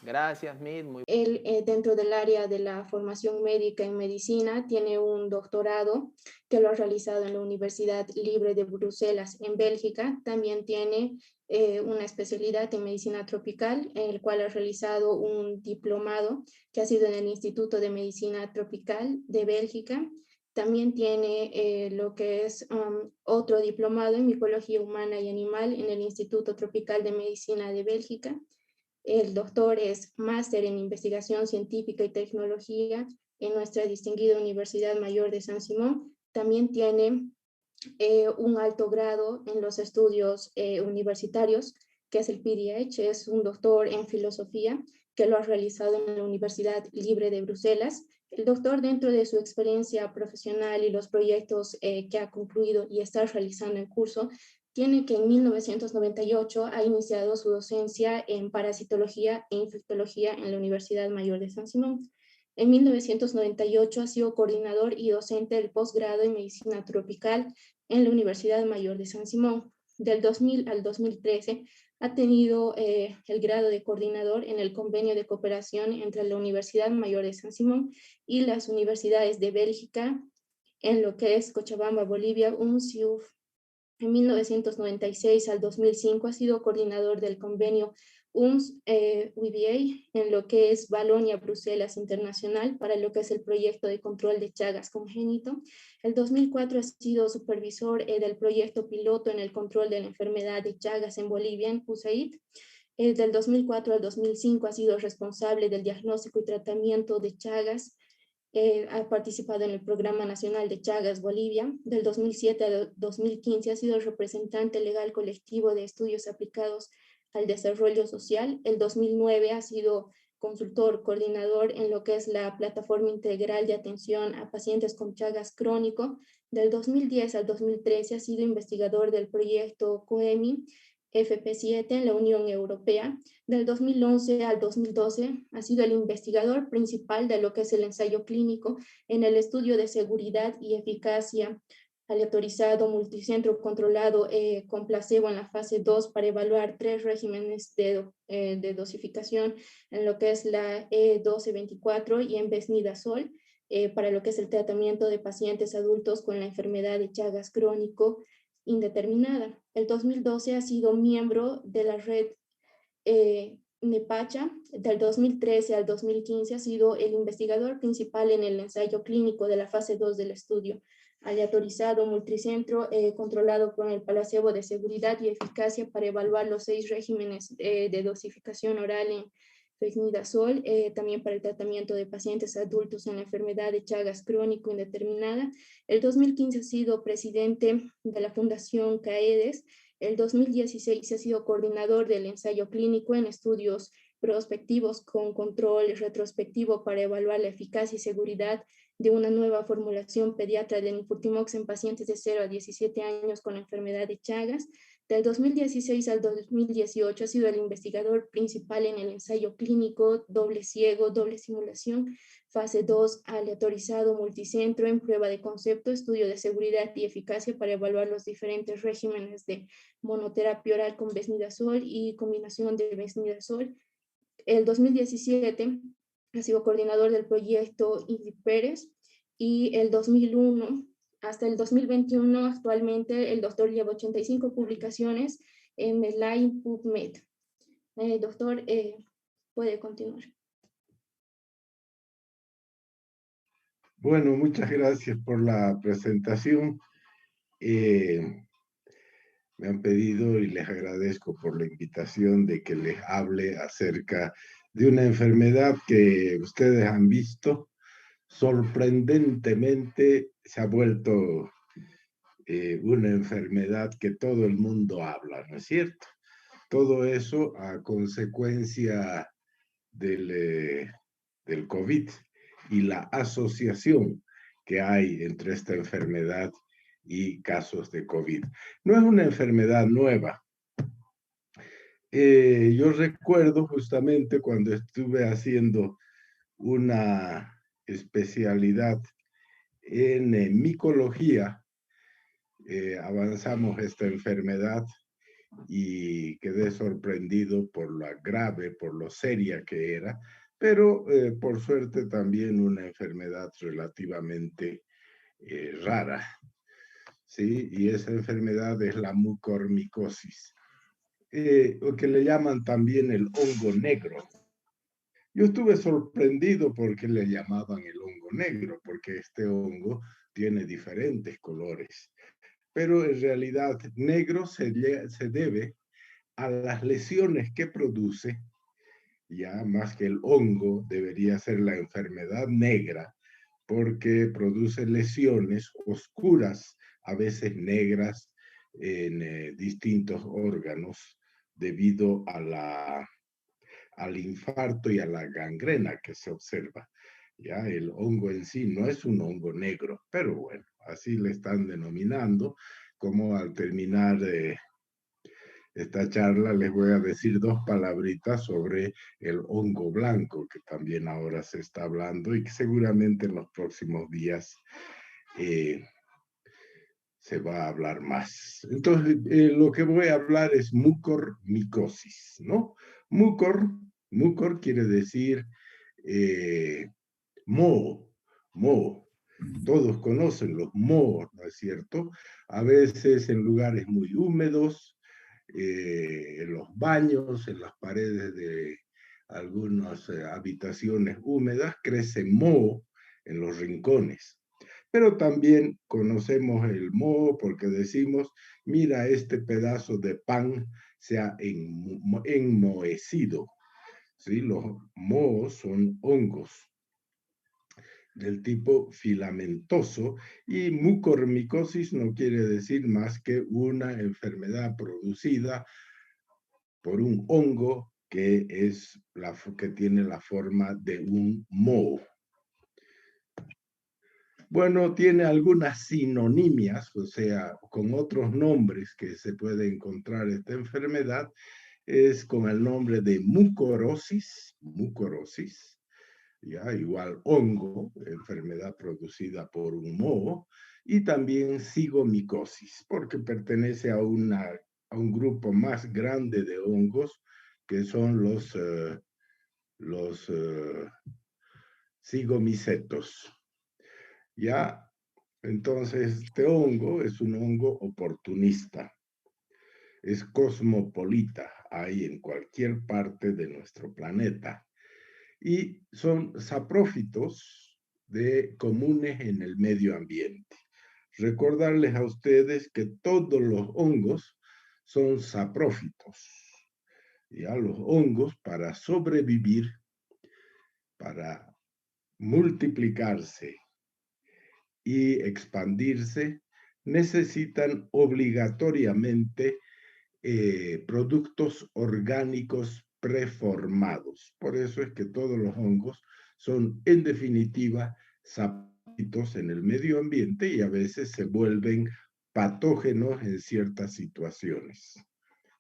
Gracias, Mid. Muy... Él, dentro del área de la formación médica en medicina, tiene un doctorado que lo ha realizado en la Universidad Libre de Bruselas, en Bélgica. También tiene una especialidad en medicina tropical, en el cual ha realizado un diplomado que ha sido en el Instituto de Medicina Tropical de Bélgica. También tiene lo que es otro diplomado en micología humana y animal en el Instituto Tropical de Medicina de Bélgica. El doctor es máster en investigación científica y tecnología en nuestra distinguida Universidad Mayor de San Simón. También tiene un alto grado en los estudios universitarios, que es el PDH, es un doctor en filosofía que lo ha realizado en la Universidad Libre de Bruselas. El doctor, dentro de su experiencia profesional y los proyectos que ha concluido y está realizando en curso, tiene que en 1998 ha iniciado su docencia en parasitología e infectología en la Universidad Mayor de San Simón. En 1998 ha sido coordinador y docente del posgrado en medicina tropical en la Universidad Mayor de San Simón. Del 2000 al 2013 ha tenido el grado de coordinador en el convenio de cooperación entre la Universidad Mayor de San Simón y las universidades de Bélgica en lo que es Cochabamba, Bolivia, UNCIUF. En 1996 al 2005 ha sido coordinador del convenio UNS-UBA en lo que es Valonia Bruselas Internacional para lo que es el proyecto de control de Chagas congénito. El 2004 ha sido supervisor del proyecto piloto en el control de la enfermedad de Chagas en Bolivia, en USAID. Del 2004 al 2005 ha sido responsable del diagnóstico y tratamiento de Chagas. Ha participado en el Programa Nacional de Chagas Bolivia. Del 2007 al 2015 ha sido representante legal colectivo de estudios aplicados al desarrollo social. El 2009 ha sido consultor, coordinador en lo que es la Plataforma Integral de Atención a Pacientes con Chagas Crónico. Del 2010 al 2013 ha sido investigador del proyecto COEMI FP7 en la Unión Europea. Del 2011 al 2012 ha sido el investigador principal de lo que es el ensayo clínico en el estudio de seguridad y eficacia aleatorizado multicentro controlado con placebo en la fase 2 para evaluar 3 regímenes de dosificación en lo que es la E1224 y en Besnidazol para lo que es el tratamiento de pacientes adultos con la enfermedad de Chagas crónico indeterminada. El 2012 ha sido miembro de la red NEPACHA. Del 2013 al 2015 ha sido el investigador principal en el ensayo clínico de la fase 2 del estudio aleatorizado multicentro controlado con el placebo de seguridad y eficacia para evaluar los 6 regímenes de dosificación oral en Fexnidazol, también para el tratamiento de pacientes adultos en la enfermedad de Chagas crónico indeterminada. El 2015 ha sido presidente de la Fundación CAEDES. El 2016 ha sido coordinador del ensayo clínico en estudios prospectivos con control retrospectivo para evaluar la eficacia y seguridad de una nueva formulación pediatra de Nifurtimox en pacientes de 0 a 17 años con la enfermedad de Chagas. Del 2016 al 2018 ha sido el investigador principal en el ensayo clínico doble ciego, doble simulación, fase 2, aleatorizado multicentro en prueba de concepto, estudio de seguridad y eficacia para evaluar los diferentes regímenes de monoterapia oral con Besnidazol y combinación de Besnidazol. El 2017 ha sido coordinador del proyecto Indy Pérez y el 2001 hasta el 2021 actualmente el doctor lleva 85 publicaciones en Medline PubMed. Doctor, puede continuar. Bueno, muchas gracias por la presentación. Me han pedido y les agradezco por la invitación de que les hable acerca de una enfermedad que ustedes han visto. Sorprendentemente se ha vuelto una enfermedad que todo el mundo habla, ¿no es cierto? Todo eso a consecuencia del COVID y la asociación que hay entre esta enfermedad y casos de COVID. No es una enfermedad nueva. Yo recuerdo justamente cuando estuve haciendo una especialidad en micología, avanzamos esta enfermedad y quedé sorprendido por lo grave, por lo seria que era, pero por suerte también una enfermedad relativamente rara, ¿sí? Y esa enfermedad es la mucormicosis, o que le llaman también el hongo negro. Yo estuve sorprendido porque le llamaban el hongo negro, porque este hongo tiene diferentes colores, pero en realidad negro se debe a las lesiones que produce, ya más que el hongo, debería ser la enfermedad negra, porque produce lesiones oscuras, a veces negras, en distintos órganos debido al infarto y a la gangrena que se observa. Ya el hongo en sí no es un hongo negro, pero bueno, así le están denominando, como al terminar esta charla les voy a decir dos palabritas sobre el hongo blanco, que también ahora se está hablando y que seguramente en los próximos días eh, se va a hablar más. Entonces, lo que voy a hablar es mucormicosis, ¿no? Mucor, mucor quiere decir eh, moho, moho. Todos conocen los mohos, ¿no es cierto? A veces en lugares muy húmedos, en los baños, en las paredes de algunas habitaciones húmedas, crece moho en los rincones. Pero también conocemos el moho porque decimos, mira, este pedazo de pan se ha enmohecido. ¿Sí? Los mohos son hongos del tipo filamentoso y mucormicosis no quiere decir más que una enfermedad producida por un hongo que tiene la forma de un moho. Bueno, tiene algunas sinonimias, o sea, con otros nombres que se puede encontrar esta enfermedad, es con el nombre de mucorosis, mucorosis, ya igual hongo, enfermedad producida por un moho, y también cigomicosis, porque pertenece a un grupo más grande de hongos que son los cigomicetos. Ya, entonces, este hongo es un hongo oportunista, es cosmopolita, hay en cualquier parte de nuestro planeta. Y son saprófitos comunes en el medio ambiente. Recordarles a ustedes que todos los hongos son saprófitos. Ya los hongos para sobrevivir, para multiplicarse y expandirse, necesitan obligatoriamente productos orgánicos preformados. Por eso es que todos los hongos son, en definitiva, saprófitos en el medio ambiente y a veces se vuelven patógenos en ciertas situaciones.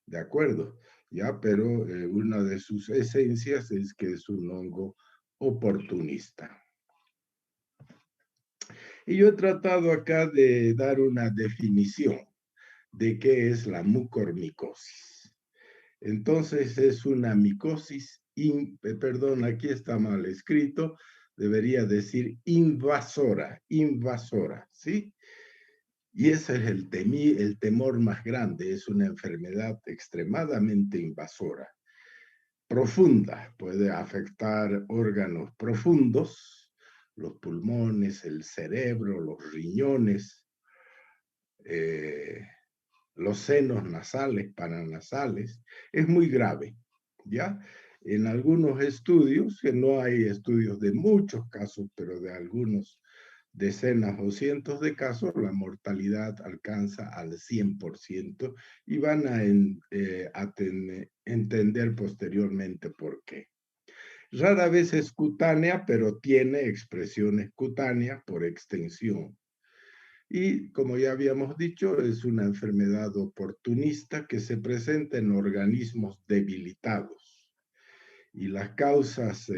¿De acuerdo? Ya, pero una de sus esencias es que es un hongo oportunista. Y yo he tratado acá de dar una definición de qué es la mucormicosis. Entonces es una micosis, perdón, aquí está mal escrito, debería decir invasora, invasora, ¿sí? Y ese es el temor más grande, es una enfermedad extremadamente invasora, profunda, puede afectar órganos profundos, los pulmones, el cerebro, los riñones, los senos nasales, paranasales, es muy grave, ¿ya? En algunos estudios, que no hay estudios de muchos casos, pero de algunos decenas o cientos de casos, la mortalidad alcanza al 100% y van a entender posteriormente por qué. Rara vez es cutánea, pero tiene expresiones cutáneas por extensión. Y como ya habíamos dicho, es una enfermedad oportunista que se presenta en organismos debilitados. Y las causas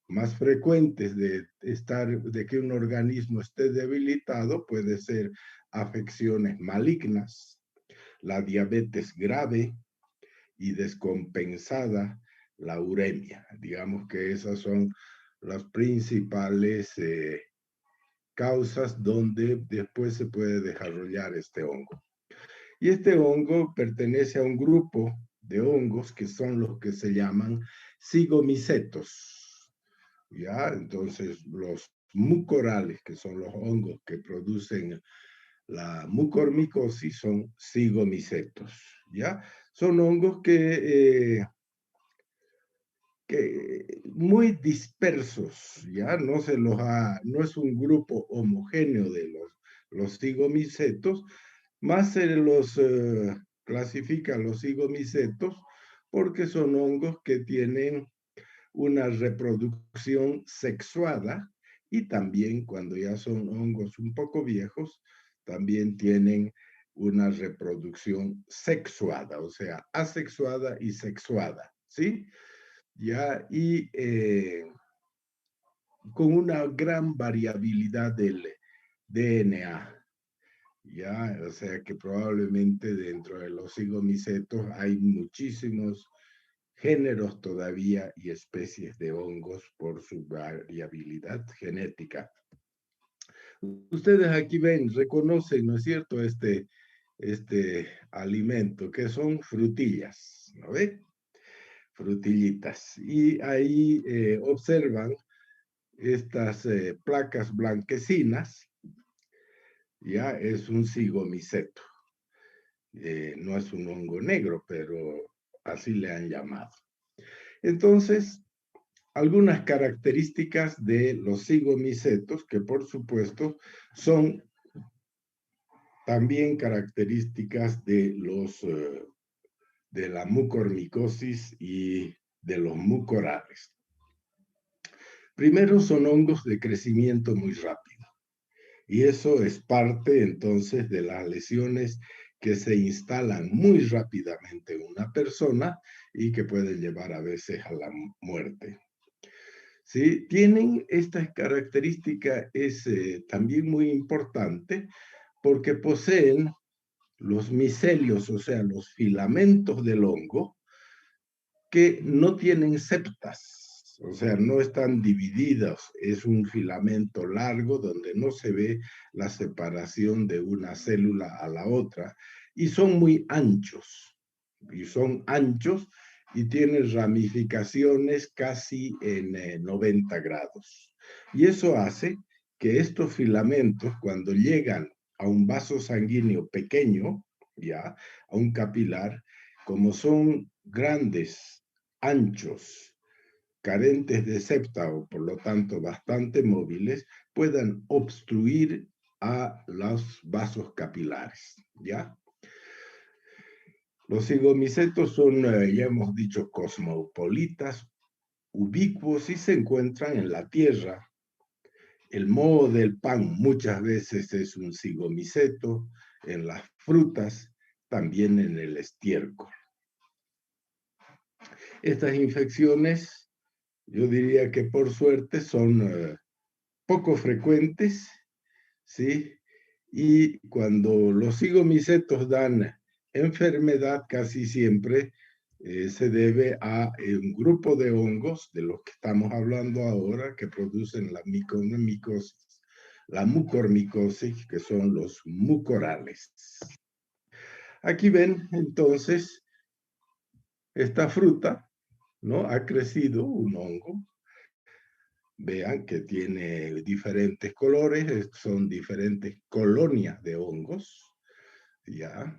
más frecuentes de que un organismo esté debilitado puede ser afecciones malignas, la diabetes grave y descompensada, la uremia. Digamos que esas son las principales causas donde después se puede desarrollar este hongo. Y este hongo pertenece a un grupo de hongos que son los que se llaman cigomicetos. ¿Ya? Entonces, los mucorales, que son los hongos que producen la mucormicosis, son cigomicetos. ¿Ya? Son hongos que muy dispersos, ¿ya? No es un grupo homogéneo de los cigomicetos, más se los clasifica los cigomicetos porque son hongos que tienen una reproducción sexuada y también cuando ya son hongos un poco viejos, también tienen una reproducción sexuada, o sea, asexuada y sexuada, ¿sí? Ya, y con una gran variabilidad del DNA. Ya, o sea que probablemente dentro de los cigomicetos hay muchísimos géneros todavía y especies de hongos por su variabilidad genética. Ustedes aquí ven, reconocen, ¿no es cierto?, este alimento, que son frutillas, ¿no ve? Frutillitas. Y ahí observan estas placas blanquecinas, ya es un cigomiceto. No es un hongo negro, pero así le han llamado. Entonces, algunas características de los cigomicetos, que por supuesto son también características de de la mucormicosis y de los mucorales. Primero, son hongos de crecimiento muy rápido. Y eso es parte entonces de las lesiones que se instalan muy rápidamente en una persona y que pueden llevar a veces a la muerte. ¿Sí? Tienen esta característica, es también muy importante porque poseen los micelios, o sea, los filamentos del hongo, que no tienen septas, o sea, no están divididos, es un filamento largo donde no se ve la separación de una célula a la otra, y son muy anchos, y tienen ramificaciones casi en 90 grados. Y eso hace que estos filamentos, cuando llegan a un vaso sanguíneo pequeño, ya, a un capilar, como son grandes, anchos, carentes de septa o por lo tanto bastante móviles, puedan obstruir a los vasos capilares, ¿ya? Los cigomicetos son, ya hemos dicho, cosmopolitas, ubicuos y se encuentran en la tierra. El moho del pan muchas veces es un cigomiceto, en las frutas, también en el estiércol. Estas infecciones, yo diría que por suerte son poco frecuentes, ¿sí? Y cuando los cigomicetos dan enfermedad, casi siempre se debe a un grupo de hongos de los que estamos hablando ahora que producen la mucormicosis, que son los mucorales. Aquí ven entonces esta fruta, ¿no? Ha crecido un hongo. Vean que tiene diferentes colores, son diferentes colonias de hongos, ¿ya?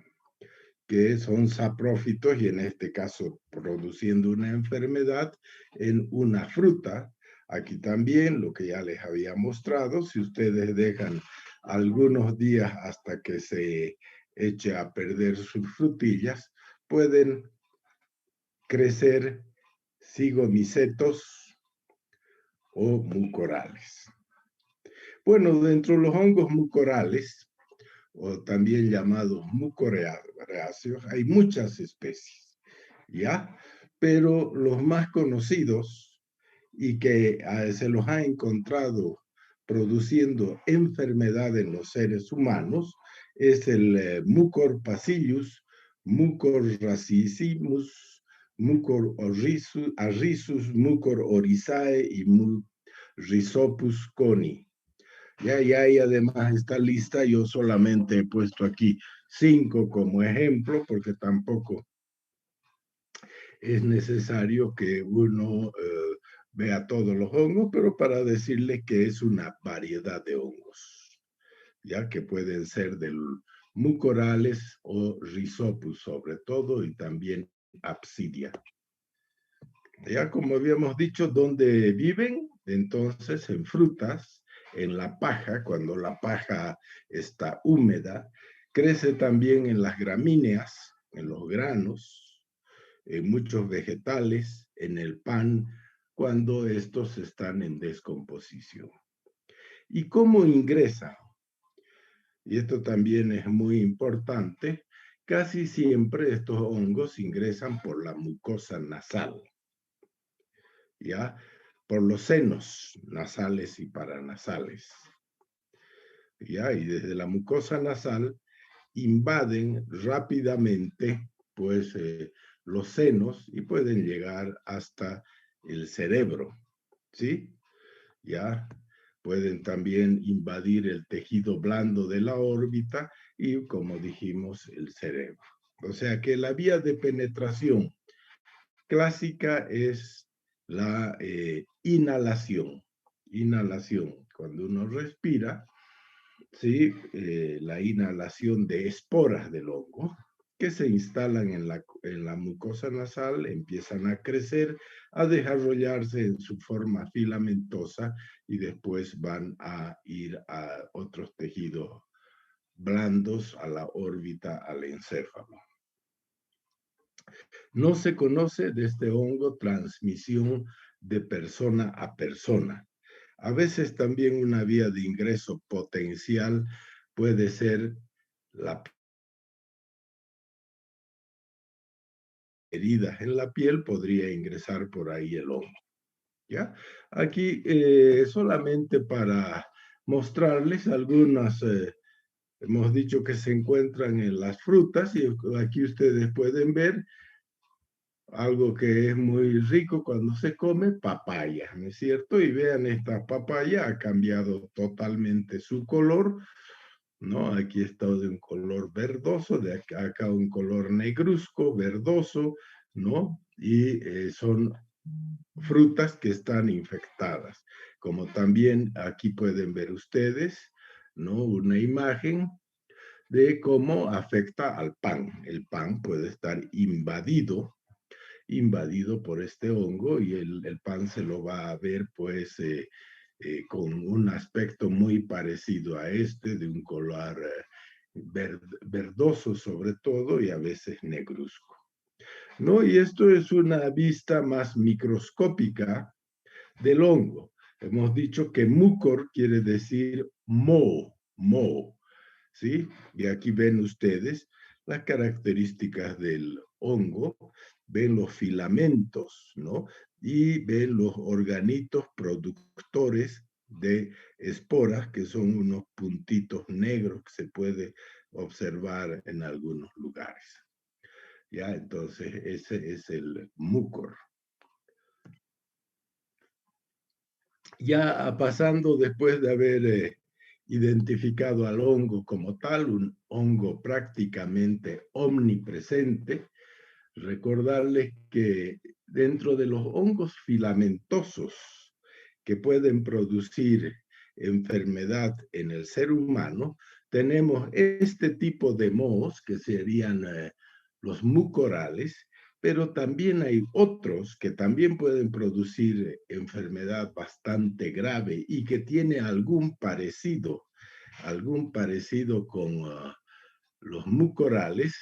Que son saprófitos y en este caso produciendo una enfermedad en una fruta. Aquí también lo que ya les había mostrado, si ustedes dejan algunos días hasta que se eche a perder sus frutillas, pueden crecer cigomicetos o mucorales. Bueno, dentro de los hongos mucorales, o también llamados mucoreáceos, hay muchas especies, ¿ya? Pero los más conocidos y que se los ha encontrado produciendo enfermedad en los seres humanos es el Mucor Bacillus Mucor racissimus, Mucor arrisus, Mucor orizae y Rhizopus coni. Y además esta lista yo solamente he puesto aquí 5 como ejemplo, porque tampoco es necesario que uno vea todos los hongos, pero para decirles que es una variedad de hongos, ya que pueden ser del mucorales o Rhizopus sobre todo, y también Apsidia. Ya como habíamos dicho, ¿dónde viven? Entonces en frutas, en la paja, cuando la paja está húmeda, crece también en las gramíneas, en los granos, en muchos vegetales, en el pan, cuando estos están en descomposición. ¿Y cómo ingresa? Y esto también es muy importante. Casi siempre estos hongos ingresan por la mucosa nasal, ¿ya? Por los senos nasales y paranasales, ¿ya? Y desde la mucosa nasal invaden rápidamente, pues, los senos y pueden llegar hasta el cerebro, ¿sí? ¿Ya? Pueden también invadir el tejido blando de la órbita y, como dijimos, el cerebro. O sea que la vía de penetración clásica es la inhalación. Inhalación, cuando uno respira, ¿sí? La inhalación de esporas del hongo que se instalan en la mucosa nasal, empiezan a crecer, a desarrollarse en su forma filamentosa y después van a ir a otros tejidos blandos, a la órbita, al encéfalo. No se conoce de este hongo transmisión de persona a persona. A veces también una vía de ingreso potencial puede ser la heridas en la piel, podría ingresar por ahí el hongo. ¿Ya? Aquí solamente para mostrarles algunas, hemos dicho que se encuentran en las frutas y aquí ustedes pueden ver algo que es muy rico cuando se come, papaya, ¿no es cierto? Y vean, esta papaya ha cambiado totalmente su color, ¿no? Aquí está de un color verdoso, de acá un color negruzco, verdoso, ¿no? Y son frutas que están infectadas. Como también aquí pueden ver ustedes, ¿no? Una imagen de cómo afecta al pan. El pan puede estar invadido por este hongo y el pan se lo va a ver pues con un aspecto muy parecido a este, de un color verdoso sobre todo y a veces negruzco, ¿no? Y esto es una vista más microscópica del hongo. Hemos dicho que mucor quiere decir moho, ¿sí? Y aquí ven ustedes las características del hongo, ven los filamentos, ¿no? Y ven los organitos productores de esporas, que son unos puntitos negros que se puede observar en algunos lugares. ¿Ya? Entonces, ese es el mucor. Ya pasando después de haber identificado al hongo como tal, un hongo prácticamente omnipresente, recordarles que dentro de los hongos filamentosos que pueden producir enfermedad en el ser humano, tenemos este tipo de mohos que serían los mucorales, pero también hay otros que también pueden producir enfermedad bastante grave y que tiene algún parecido con los mucorales,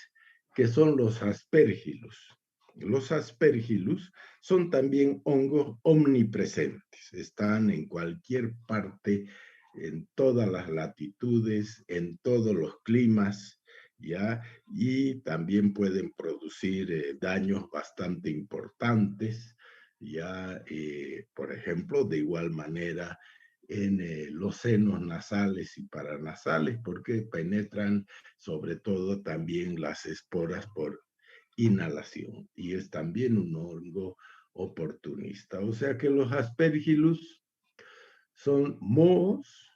que son los aspergillus. Los aspergillus son también hongos omnipresentes, están en cualquier parte, en todas las latitudes, en todos los climas, ¿ya? Y también pueden producir daños bastante importantes, ¿ya? Por ejemplo, de igual manera, en los senos nasales y paranasales, porque penetran sobre todo también las esporas por inhalación, y es también un hongo oportunista. O sea que los aspergillus son mohos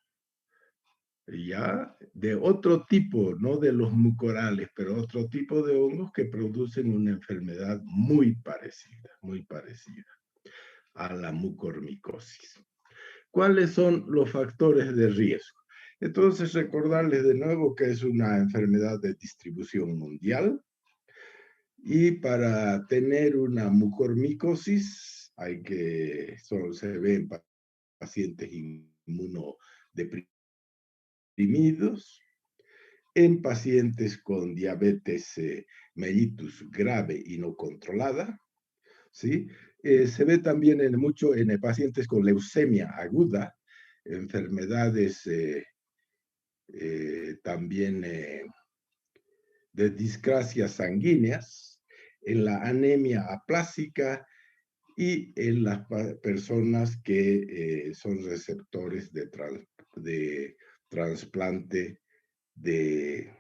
ya de otro tipo, no de los mucorales, pero otro tipo de hongos que producen una enfermedad muy parecida a la mucormicosis. ¿Cuáles son los factores de riesgo? Entonces, recordarles de nuevo que es una enfermedad de distribución mundial, y para tener una mucormicosis hay que, solo se ve en pacientes inmunodeprimidos, en pacientes con diabetes mellitus grave y no controlada, ¿sí? Se ve también mucho en pacientes con leucemia aguda, enfermedades también de discrasias sanguíneas, en la anemia aplásica y en las personas que son receptores de trasplante de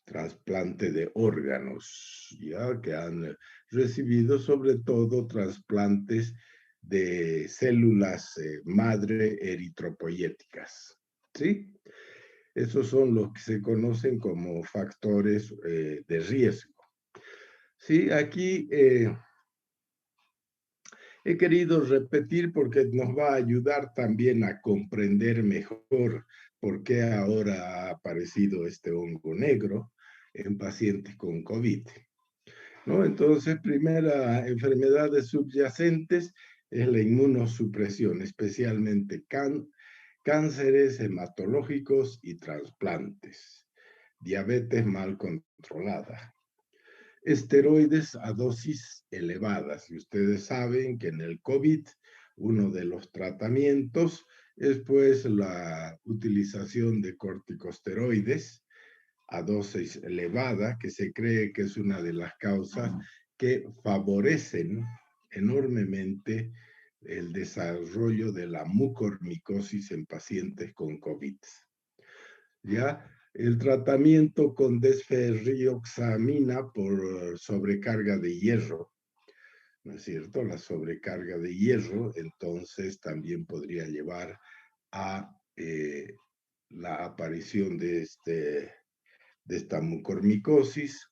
trasplante de órganos, ya que han recibido sobre todo trasplantes de células madre eritropoyéticas, ¿sí? Esos son los que se conocen como factores de riesgo. Sí, aquí he querido repetir porque nos va a ayudar también a comprender mejor por qué ahora ha aparecido este hongo negro en pacientes con COVID, ¿no? Entonces, primera enfermedades subyacentes es la inmunosupresión, especialmente cánceres hematológicos y trasplantes, diabetes mal controlada, esteroides a dosis elevadas. Y ustedes saben que en el COVID uno de los tratamientos es pues la utilización de corticosteroides a dosis elevada, que se cree que es una de las causas que favorecen enormemente el desarrollo de la mucormicosis en pacientes con COVID. ¿Ya? El tratamiento con desferrioxamina por sobrecarga de hierro, ¿no es cierto? La sobrecarga de hierro, entonces también podría llevar a la aparición de esta mucormicosis.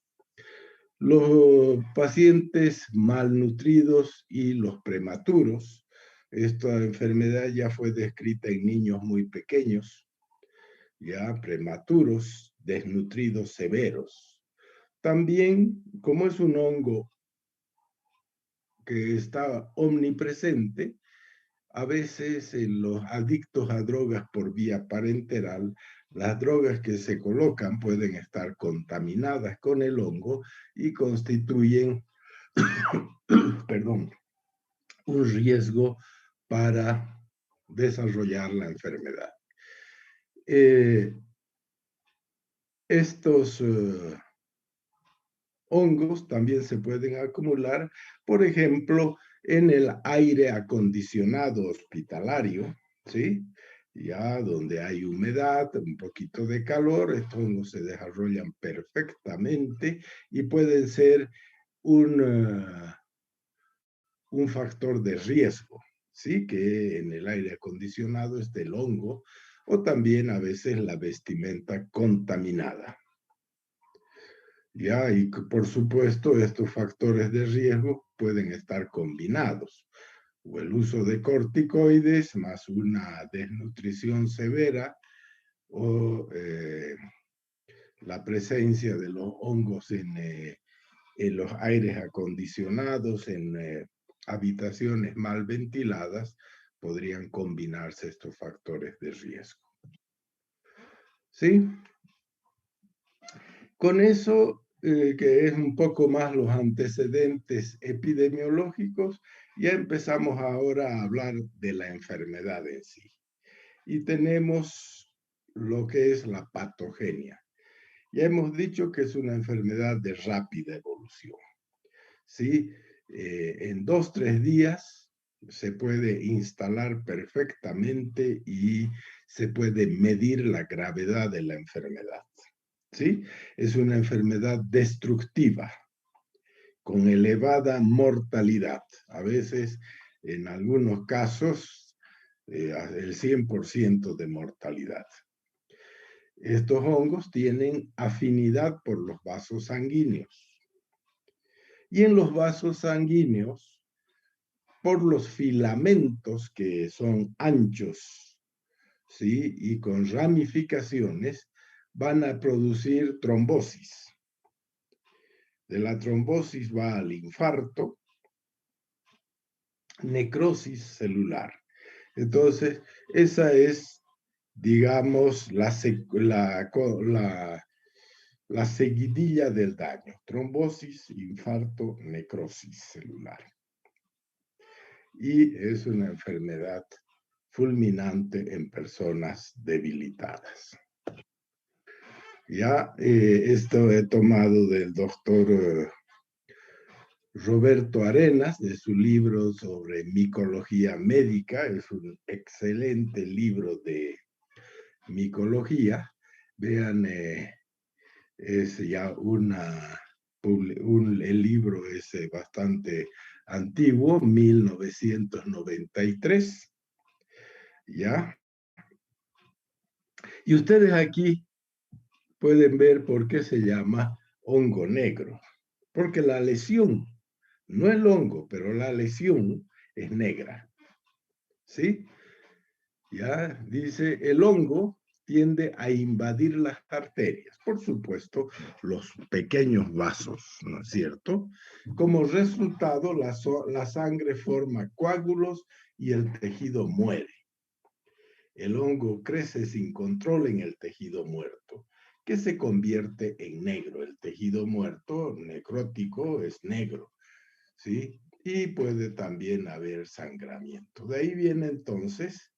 Los pacientes malnutridos y los prematuros. Esta enfermedad ya fue descrita en niños muy pequeños, ya prematuros, desnutridos severos. También, como es un hongo que está omnipresente, a veces en los adictos a drogas por vía parenteral, las drogas que se colocan pueden estar contaminadas con el hongo y constituyen, perdón, un riesgo para desarrollar la enfermedad. Estos hongos también se pueden acumular, por ejemplo, en el aire acondicionado hospitalario, ¿sí? Ya donde hay humedad, un poquito de calor, estos hongos se desarrollan perfectamente y pueden ser un factor de riesgo, ¿sí? Que en el aire acondicionado esté el hongo, o también a veces la vestimenta contaminada. Ya, y por supuesto, estos factores de riesgo pueden estar combinados, o el uso de corticoides más una desnutrición severa, o la presencia de los hongos en los aires acondicionados, en habitaciones mal ventiladas, podrían combinarse estos factores de riesgo. ¿Sí? Con eso, que es un poco más los antecedentes epidemiológicos, ya empezamos ahora a hablar de la enfermedad en sí. Y tenemos lo que es la patogenia. Ya hemos dicho que es una enfermedad de rápida evolución. ¿Sí? En 2, 3 días se puede instalar perfectamente y se puede medir la gravedad de la enfermedad. ¿Sí? Es una enfermedad destructiva, con elevada mortalidad. A veces, en algunos casos, el 100% de mortalidad. Estos hongos tienen afinidad por los vasos sanguíneos. Y en los vasos sanguíneos, por los filamentos que son anchos, ¿sí? Y con ramificaciones, van a producir trombosis. De la trombosis va al infarto, necrosis celular. Entonces, esa es, digamos, la seguidilla del daño. Trombosis, infarto, necrosis celular. Y es una enfermedad fulminante en personas debilitadas. Ya esto he tomado del doctor Roberto Arenas, de su libro sobre micología médica. Es un excelente libro de micología. Vean, es ya el libro es bastante antiguo, 1993, ¿ya? Y ustedes aquí pueden ver por qué se llama hongo negro, porque la lesión, no el hongo, pero la lesión es negra, ¿sí? Ya dice, el hongo tiende a invadir las arterias, por supuesto, los pequeños vasos, ¿no es cierto? Como resultado, la sangre forma coágulos y el tejido muere. El hongo crece sin control en el tejido muerto, que se convierte en negro. El tejido muerto, necrótico, es negro, ¿sí? Y puede también haber sangramiento. De ahí viene entonces,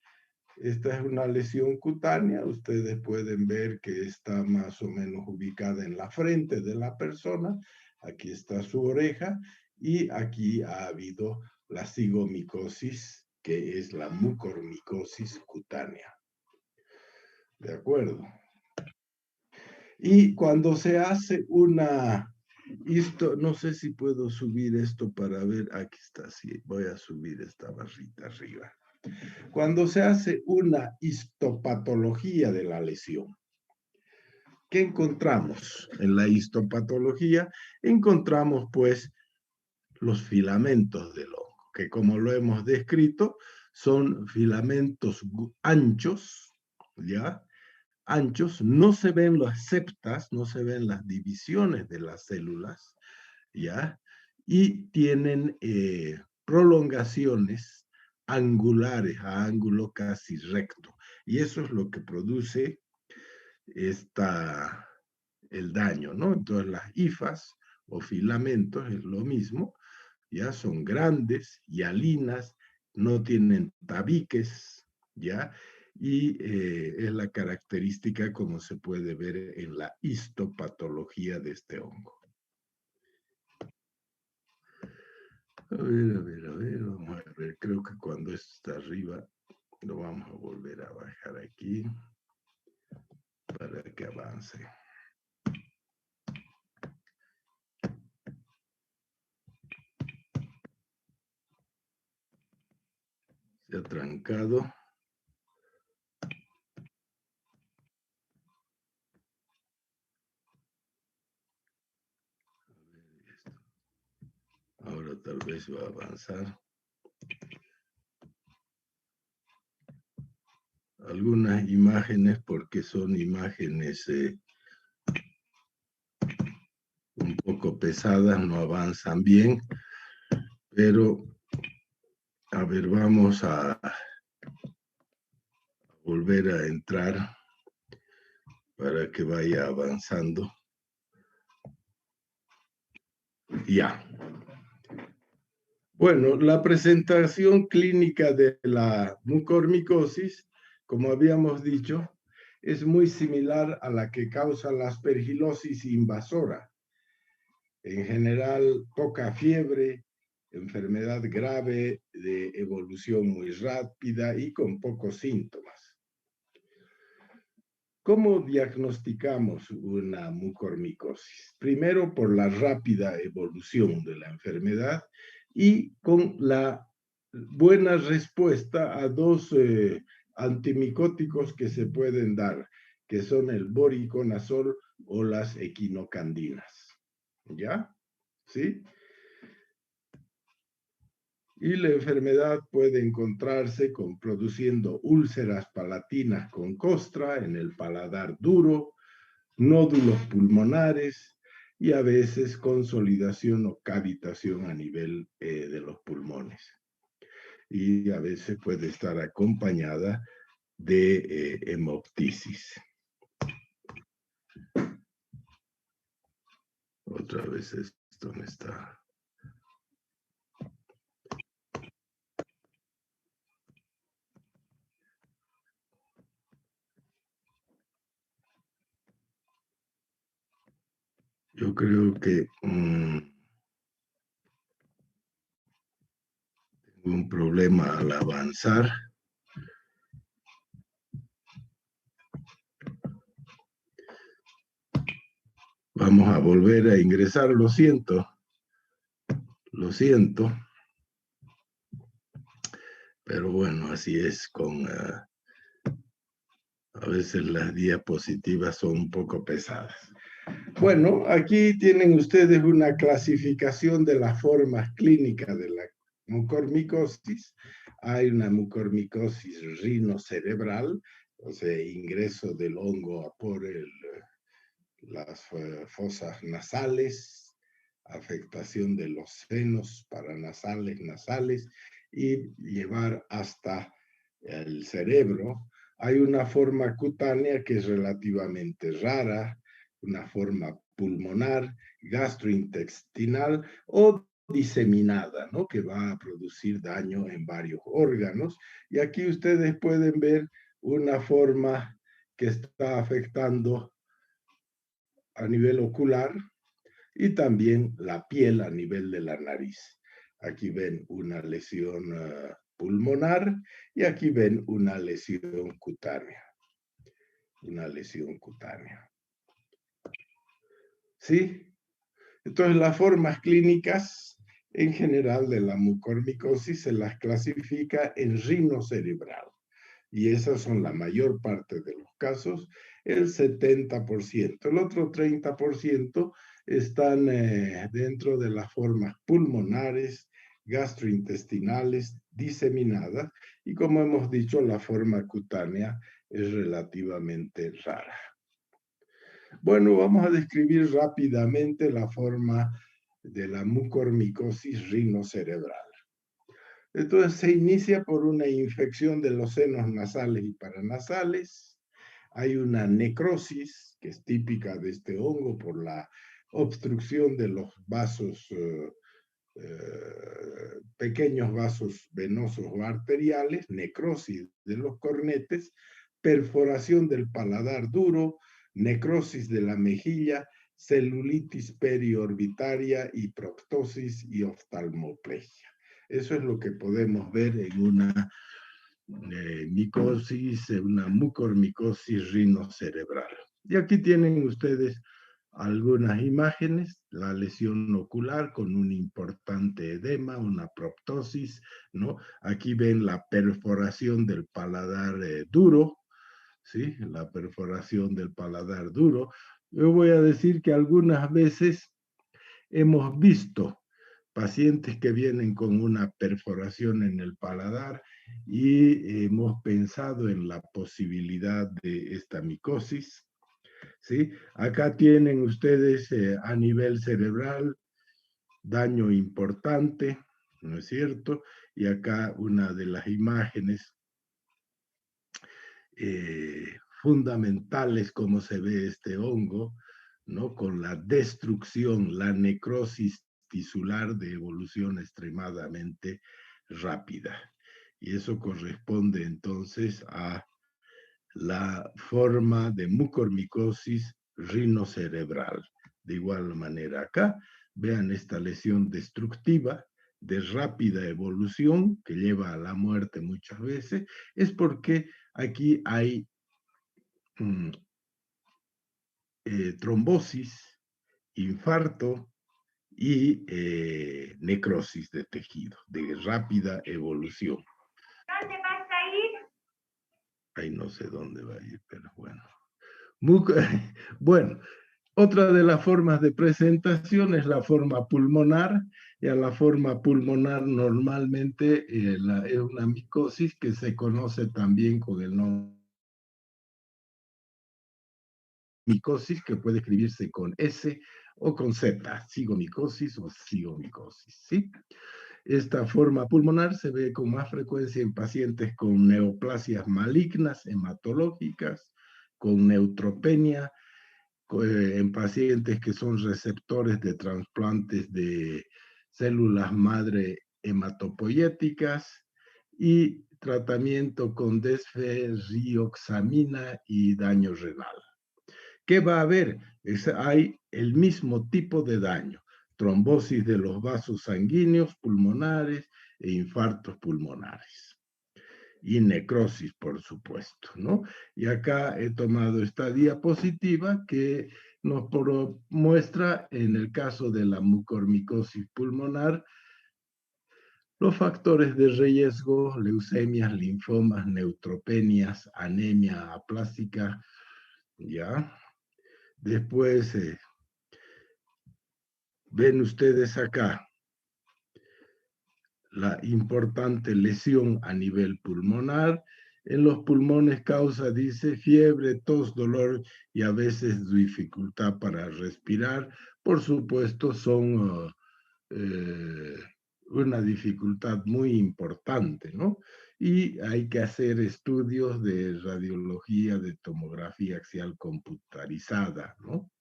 esta es una lesión cutánea. Ustedes pueden ver que está más o menos ubicada en la frente de la persona. Aquí está su oreja y aquí ha habido la cigomicosis, que es la mucormicosis cutánea. ¿De acuerdo? Y cuando se hace no sé si puedo subir esto para ver, aquí está, sí, voy a subir esta barrita arriba. Cuando se hace una histopatología de la lesión, ¿qué encontramos? En la histopatología encontramos pues los filamentos del hongo, que como lo hemos descrito, son filamentos anchos, ¿ya? Anchos, no se ven las septas, no se ven las divisiones de las células, ¿ya? Y tienen prolongaciones angulares a ángulo casi recto. Y eso es lo que produce el daño, ¿no? Entonces las hifas o filamentos es lo mismo, ya son grandes, hialinas, no tienen tabiques, ¿ya? Y es la característica como se puede ver en la histopatología de este hongo. A ver, vamos a ver, creo que cuando esto está arriba, lo vamos a volver a bajar aquí para que avance. Se ha trancado. Ahora tal vez va a avanzar. Algunas imágenes, porque son imágenes un poco pesadas, no avanzan bien, pero a ver, vamos a volver a entrar para que vaya avanzando. Ya. Bueno, la presentación clínica de la mucormicosis, como habíamos dicho, es muy similar a la que causa la aspergilosis invasora. En general, poca fiebre, enfermedad grave de evolución muy rápida y con pocos síntomas. ¿Cómo diagnosticamos una mucormicosis? Primero, por la rápida evolución de la enfermedad y con la buena respuesta a dos antimicóticos que se pueden dar, que son el voriconazol o las equinocandinas. ¿Ya? ¿Sí? Y la enfermedad puede encontrarse produciendo úlceras palatinas con costra en el paladar duro, nódulos pulmonares y a veces consolidación o cavitación a nivel de los pulmones. Y a veces puede estar acompañada de hemoptisis. Otra vez esto me está... Yo creo que tengo un problema al avanzar. Vamos a volver a ingresar, lo siento. Lo siento. Pero bueno, así es a veces las diapositivas son un poco pesadas. Bueno, aquí tienen ustedes una clasificación de las formas clínicas de la mucormicosis. Hay una mucormicosis rinocerebral, o sea, ingreso del hongo por las fosas nasales, afectación de los senos paranasales, nasales, y llevar hasta el cerebro. Hay una forma cutánea que es relativamente rara, una forma pulmonar, gastrointestinal o diseminada, ¿no? Que va a producir daño en varios órganos. Y aquí ustedes pueden ver una forma que está afectando a nivel ocular y también la piel a nivel de la nariz. Aquí ven una lesión pulmonar y aquí ven una lesión cutánea. Una lesión cutánea. ¿Sí? Entonces, las formas clínicas en general de la mucormicosis se las clasifica en rinocerebral. Y esas son la mayor parte de los casos, el 70%. El otro 30% están dentro de las formas pulmonares, gastrointestinales, diseminadas, y como hemos dicho, la forma cutánea es relativamente rara. Bueno, vamos a describir rápidamente la forma de la mucormicosis rinocerebral. Entonces se inicia por una infección de los senos nasales y paranasales. Hay una necrosis que es típica de este hongo por la obstrucción de los vasos, pequeños vasos venosos o arteriales, necrosis de los cornetes, perforación del paladar duro, necrosis de la mejilla, celulitis periorbitaria y proctosis y oftalmoplegia. Eso es lo que podemos ver en una micosis, una mucormicosis rinocerebral. Y aquí tienen ustedes algunas imágenes, la lesión ocular con un importante edema, una proptosis, ¿no? Aquí ven la perforación del paladar duro, ¿sí? La perforación del paladar duro. Yo voy a decir que algunas veces hemos visto pacientes que vienen con una perforación en el paladar y hemos pensado en la posibilidad de esta micosis. ¿Sí? Acá tienen ustedes a nivel cerebral daño importante, ¿no es cierto? Y acá una de las imágenes fundamentales como se ve este hongo, ¿no? Con la destrucción, la necrosis tisular de evolución extremadamente rápida. Y eso corresponde entonces a la forma de mucormicosis rinocerebral. De igual manera acá, vean esta lesión destructiva de rápida evolución, que lleva a la muerte muchas veces, es porque aquí hay trombosis, infarto y necrosis de tejido, de rápida evolución. ¿Dónde vas a ir? Ahí no sé dónde va a ir, pero bueno. Bueno, otra de las formas de presentación es la forma pulmonar, y a la forma pulmonar normalmente es una micosis que se conoce también con el nombre micosis, que puede escribirse con S o con Z, cigomicosis o cigomicosis, ¿sí? Esta forma pulmonar se ve con más frecuencia en pacientes con neoplasias malignas hematológicas, con neutropenia, en pacientes que son receptores de trasplantes de células madre hematopoyéticas y tratamiento con desferrioxamina y daño renal. ¿Qué va a haber? Hay el mismo tipo de daño, trombosis de los vasos sanguíneos pulmonares e infartos pulmonares. Y necrosis, por supuesto, ¿no? Y acá he tomado esta diapositiva que nos muestra, en el caso de la mucormicosis pulmonar, los factores de riesgo, leucemias, linfomas, neutropenias, anemia aplástica, ¿ya? Después, ven ustedes acá la importante lesión a nivel pulmonar. En los pulmones causa, dice, fiebre, tos, dolor y a veces dificultad para respirar. Por supuesto, son una dificultad muy importante, ¿no? Y hay que hacer estudios de radiología, de tomografía axial computarizada, ¿no?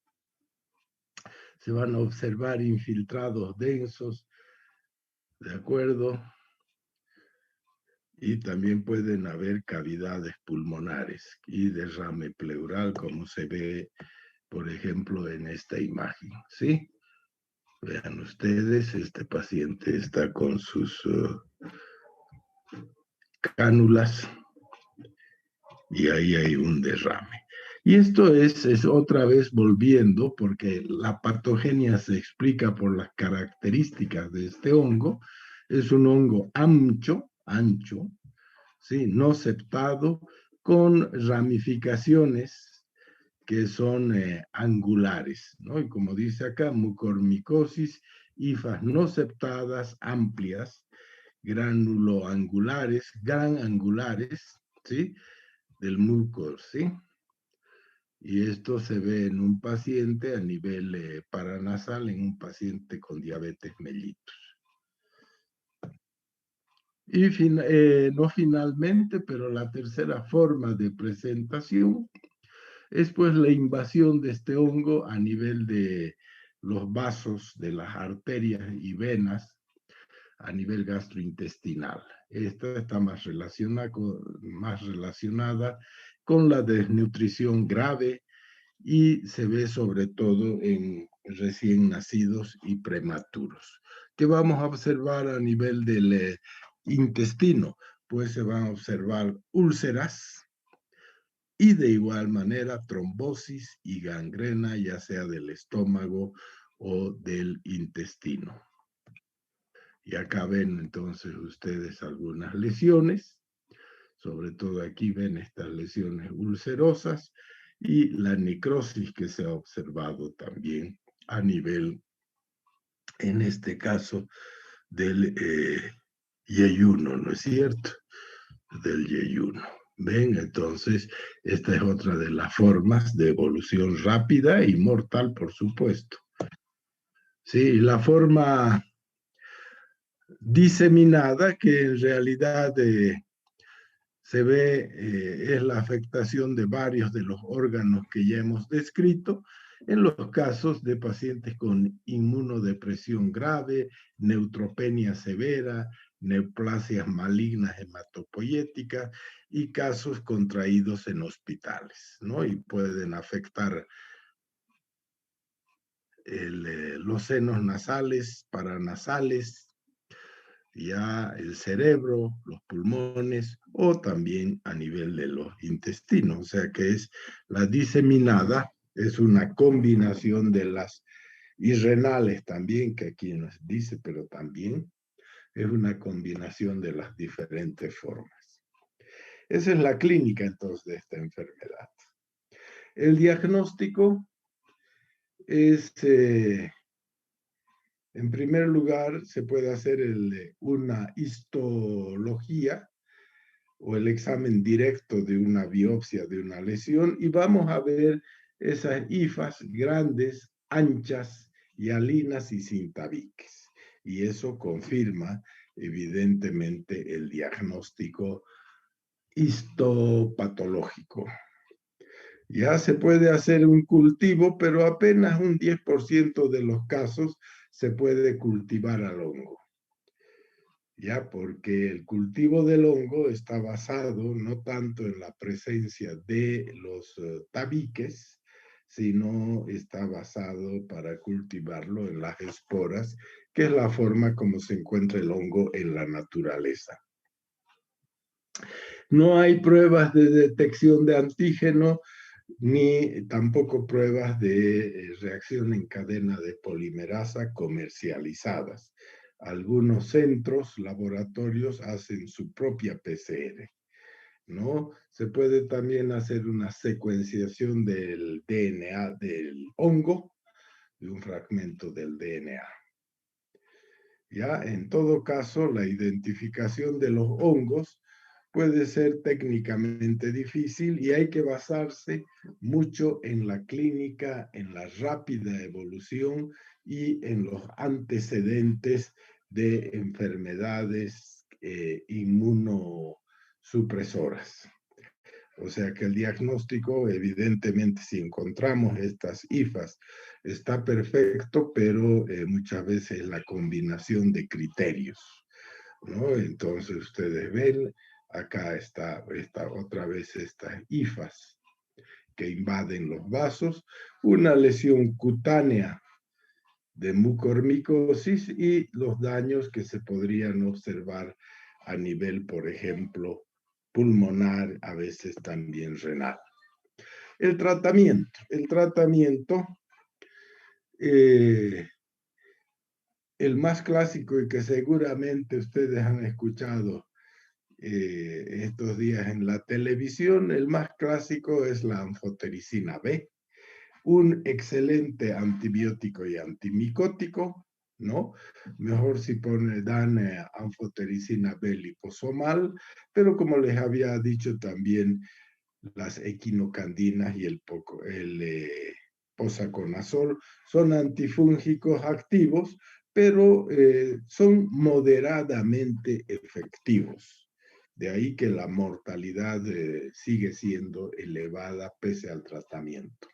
Se van a observar infiltrados densos, ¿de acuerdo? Y también pueden haber cavidades pulmonares y derrame pleural, como se ve, por ejemplo, en esta imagen, ¿sí? Vean ustedes, este paciente está con sus cánulas y ahí hay un derrame. Y esto es otra vez volviendo, porque la patogenia se explica por las características de este hongo. Es un hongo ancho, ¿sí? No septado, con ramificaciones que son angulares, ¿no? Y como dice acá, mucormicosis, hifas no septadas, amplias, granuloangulares, gran angulares, ¿sí? Del mucor, ¿sí? Y esto se ve en un paciente a nivel paranasal, en un paciente con diabetes mellitus. Y no finalmente, pero la tercera forma de presentación es pues la invasión de este hongo a nivel de los vasos de las arterias y venas a nivel gastrointestinal. Esta está más relacionada con la desnutrición grave y se ve sobre todo en recién nacidos y prematuros. ¿Qué vamos a observar a nivel del intestino? Pues se van a observar úlceras y de igual manera trombosis y gangrena, ya sea del estómago o del intestino. Y acá ven entonces ustedes algunas lesiones, sobre todo aquí ven estas lesiones ulcerosas y la necrosis que se ha observado también a nivel, en este caso, del yeyuno, ¿no es cierto? Del yeyuno. Ven, entonces, esta es otra de las formas de evolución rápida y mortal, por supuesto. Sí, la forma diseminada, que en realidad se ve, es la afectación de varios de los órganos que ya hemos descrito, en los casos de pacientes con inmunodepresión grave, neutropenia severa, neoplasias malignas hematopoyéticas y casos contraídos en hospitales, ¿no? Y pueden afectar los senos nasales, paranasales, ya el cerebro, los pulmones o también a nivel de los intestinos. O sea que es la diseminada, es una combinación de las y renales también, que aquí nos dice, pero también es una combinación de las diferentes formas. Esa es la clínica entonces de esta enfermedad. El diagnóstico es, en primer lugar, se puede hacer una histología o el examen directo de una biopsia de una lesión y vamos a ver esas hifas grandes, anchas, hialinas y sin tabiques. Y eso confirma evidentemente el diagnóstico histopatológico. Ya se puede hacer un cultivo, pero apenas un 10% de los casos se puede cultivar al hongo. Ya, porque el cultivo del hongo está basado no tanto en la presencia de los tabiques, sino está basado para cultivarlo en las esporas, que es la forma como se encuentra el hongo en la naturaleza. No hay pruebas de detección de antígeno, ni tampoco pruebas de reacción en cadena de polimerasa comercializadas. Algunos centros, laboratorios, hacen su propia PCR, ¿no? Se puede también hacer una secuenciación del DNA del hongo, de un fragmento del DNA. Ya, en todo caso, la identificación de los hongos puede ser técnicamente difícil y hay que basarse mucho en la clínica, en la rápida evolución y en los antecedentes de enfermedades inmunosupresoras. O sea que el diagnóstico, evidentemente, si encontramos estas hifas, está perfecto, pero muchas veces la combinación de criterios, ¿no? Entonces ustedes ven, acá está otra vez estas hifas que invaden los vasos, una lesión cutánea de mucormicosis y los daños que se podrían observar a nivel, por ejemplo, pulmonar, a veces también renal. El tratamiento, el más clásico y que seguramente ustedes han escuchado estos días en la televisión, el más clásico es la anfotericina B, un excelente antibiótico y antimicótico, ¿no? Mejor si dan anfotericina B liposomal, pero como les había dicho también, las equinocandinas y el posaconazol son antifúngicos activos, pero son moderadamente efectivos. De ahí que la mortalidad sigue siendo elevada pese al tratamiento.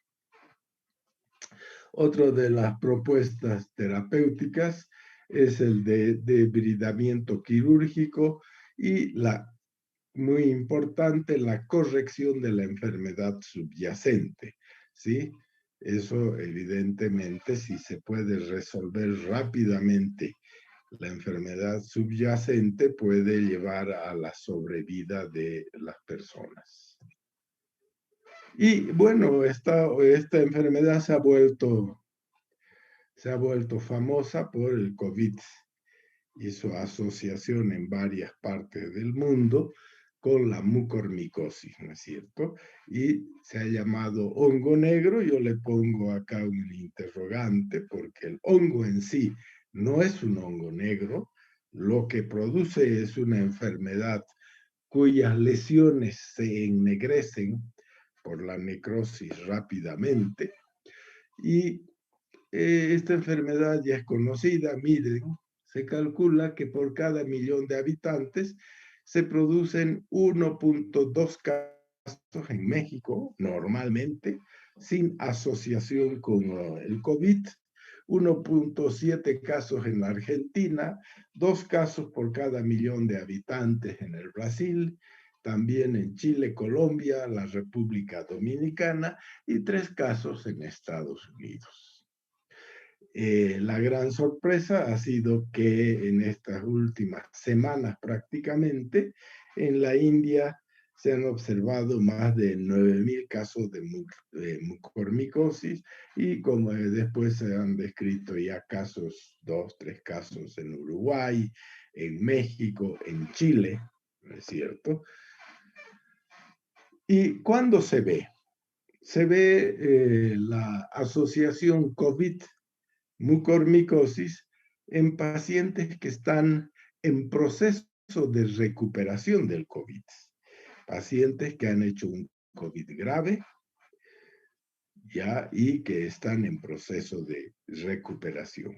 Otra de las propuestas terapéuticas es el de debridamiento quirúrgico y muy importante, la corrección de la enfermedad subyacente, ¿sí? Eso evidentemente, si se puede resolver rápidamente la enfermedad subyacente, puede llevar a la sobrevida de las personas. Y bueno, esta enfermedad se ha vuelto famosa por el COVID y su asociación en varias partes del mundo con la mucormicosis, ¿no es cierto? Y se ha llamado hongo negro. Yo le pongo acá un interrogante porque el hongo en sí no es un hongo negro. Lo que produce es una enfermedad cuyas lesiones se ennegrecen por la necrosis rápidamente. Y esta enfermedad ya es conocida, miren, se calcula que por cada 1.000.000 de habitantes se producen 1.2 casos en México, normalmente, sin asociación con el COVID, 1.7 casos en la Argentina, 2 casos por cada 1.000.000 de habitantes en el Brasil, también en Chile, Colombia, la República Dominicana y 3 casos en Estados Unidos. La gran sorpresa ha sido que en estas últimas semanas prácticamente en la India se han observado más de 9.000 casos de mucormicosis y como después se han descrito ya casos, 2, 3 casos en Uruguay, en México, en Chile, ¿no es cierto? ¿Y cuándo se ve? Se ve la asociación COVID-mucormicosis en pacientes que están en proceso de recuperación del COVID. Pacientes que han hecho un COVID grave, ya, y que están en proceso de recuperación.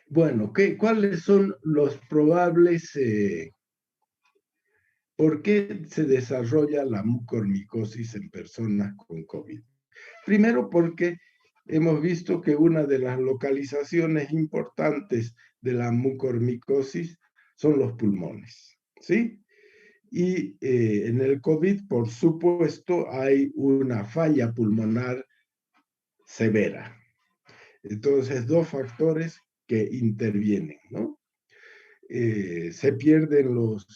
Bueno, ¿cuáles son los probables, por qué se desarrolla la mucormicosis en personas con COVID? Primero porque hemos visto que una de las localizaciones importantes de la mucormicosis son los pulmones, ¿sí? Y en el COVID, por supuesto, hay una falla pulmonar severa. Entonces, dos factores que intervienen, ¿no? Se pierden los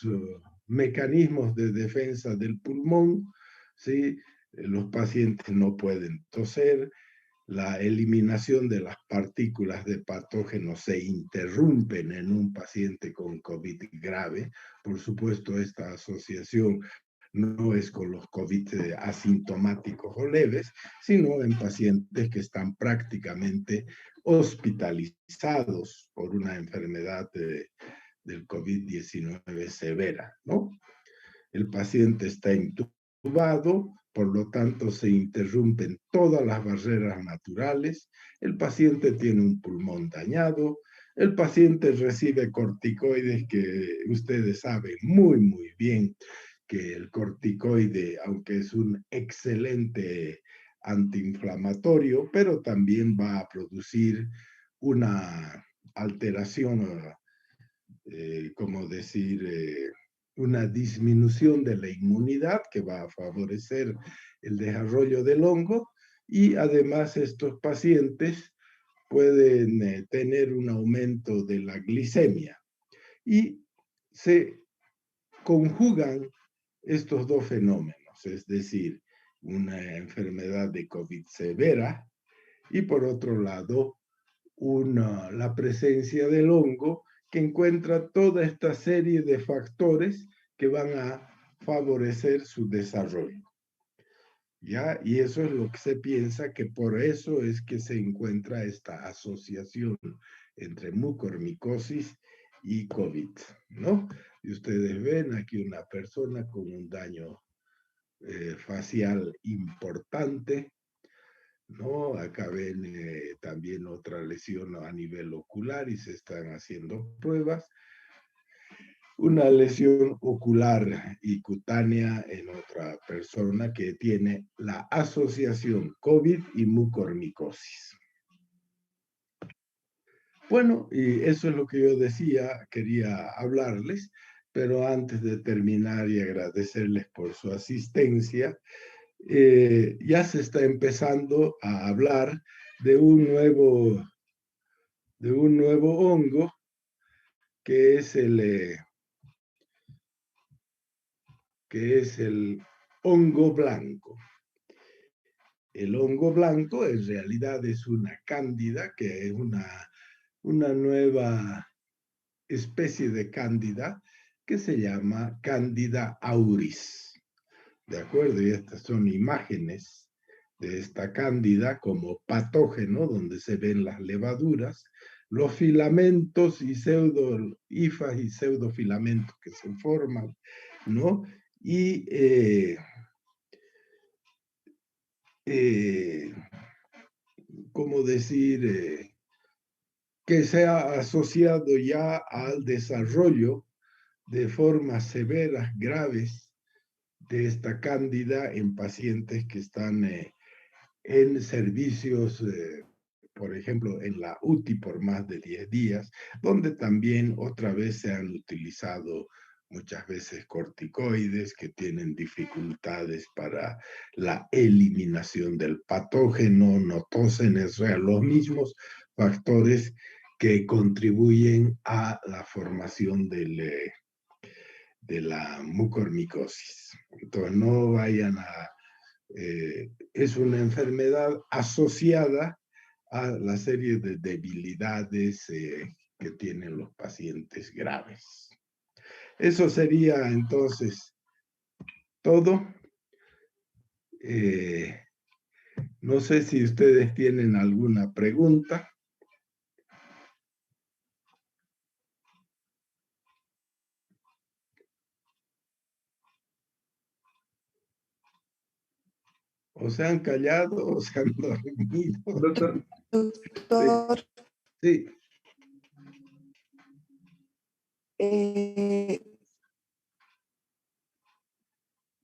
mecanismos de defensa del pulmón, ¿sí? Los pacientes no pueden toser, la eliminación de las partículas de patógenos se interrumpen en un paciente con COVID grave. Por supuesto, esta asociación no es con los COVID asintomáticos o leves, sino en pacientes que están prácticamente hospitalizados por una enfermedad del COVID-19 severa, ¿no? El paciente está intubado, por lo tanto se interrumpen todas las barreras naturales, el paciente tiene un pulmón dañado, el paciente recibe corticoides que ustedes saben muy bien que el corticoide, aunque es un excelente antiinflamatorio, pero también va a producir una alteración, como decir, una disminución de la inmunidad que va a favorecer el desarrollo del hongo y además estos pacientes pueden tener un aumento de la glicemia y se conjugan estos dos fenómenos, es decir, una enfermedad de COVID severa y por otro lado la presencia del hongo que encuentra toda esta serie de factores que van a favorecer su desarrollo. ¿Ya? Y eso es lo que se piensa que por eso es que se encuentra esta asociación entre mucormicosis y COVID, ¿no? Y ustedes ven aquí una persona con un daño facial importante, ¿no? Acá ven también otra lesión a nivel ocular y se están haciendo pruebas. Una lesión ocular y cutánea en otra persona que tiene la asociación COVID y mucormicosis. Bueno, y eso es lo que yo decía, quería hablarles, pero antes de terminar y agradecerles por su asistencia, ya se está empezando a hablar de un nuevo hongo que es el hongo blanco. El hongo blanco en realidad es una cándida, que es una nueva especie de cándida que se llama Cándida auris. ¿De acuerdo? Y estas son imágenes de esta cándida como patógeno, donde se ven las levaduras, los filamentos y hifas y pseudofilamentos que se forman, ¿no? Y ¿cómo decir? Que se ha asociado ya al desarrollo de formas severas, graves, de esta cándida en pacientes que están en servicios, por ejemplo, en la UTI por más de 10 días, donde también otra vez se han utilizado muchas veces corticoides, que tienen dificultades para la eliminación del patógeno, no tosen, o sea, los mismos factores que contribuyen a la formación de la mucormicosis. Entonces, no vayan a... es una enfermedad asociada a la serie de debilidades que tienen los pacientes graves. Eso sería entonces todo. No sé si ustedes tienen alguna pregunta. O se han callado o se han dormido. Doctor, Doctor, Sí,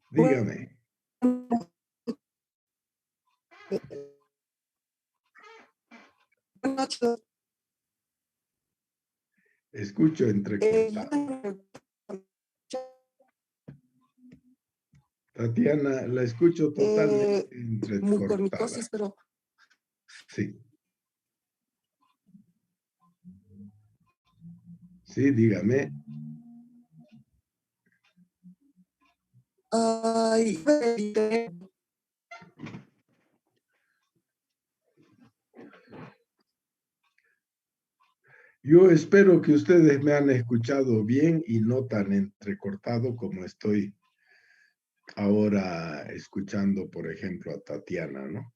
dígame. buenas noches. Escucho entrecortado. Tatiana, la escucho totalmente entrecortada. Mucormicosis, pero Sí. Sí, dígame. ay, Yo espero que ustedes me han escuchado bien y no tan entrecortado como estoy ahora escuchando, por ejemplo, a Tatiana, ¿no?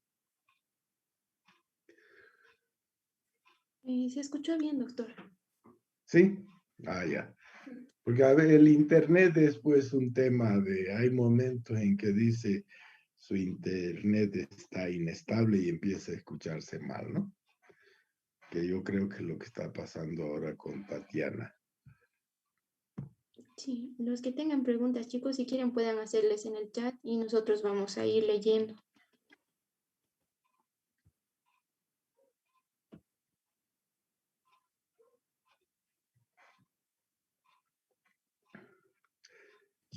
Se escuchó bien, doctor. ¿Sí? Ah, ya. Porque a ver, el internet es pues un tema de, hay momentos en que dice su internet está inestable y empieza a escucharse mal, ¿no? Que yo creo que es lo que está pasando ahora con Tatiana. Sí, los que tengan preguntas, chicos, si quieren puedan hacerles en el chat y nosotros vamos a ir leyendo.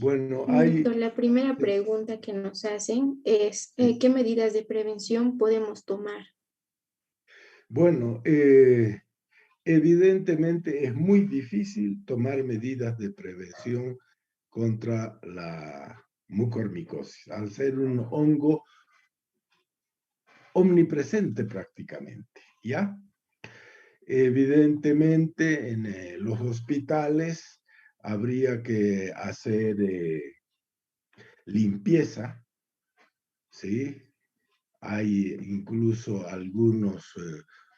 Bueno, hay... Doctor, la primera pregunta que nos hacen es, ¿qué medidas de prevención podemos tomar? Bueno, evidentemente es muy difícil tomar medidas de prevención contra la mucormicosis, al ser un hongo omnipresente prácticamente, ¿ya? Evidentemente en los hospitales habría que hacer limpieza, ¿sí? Hay incluso algunos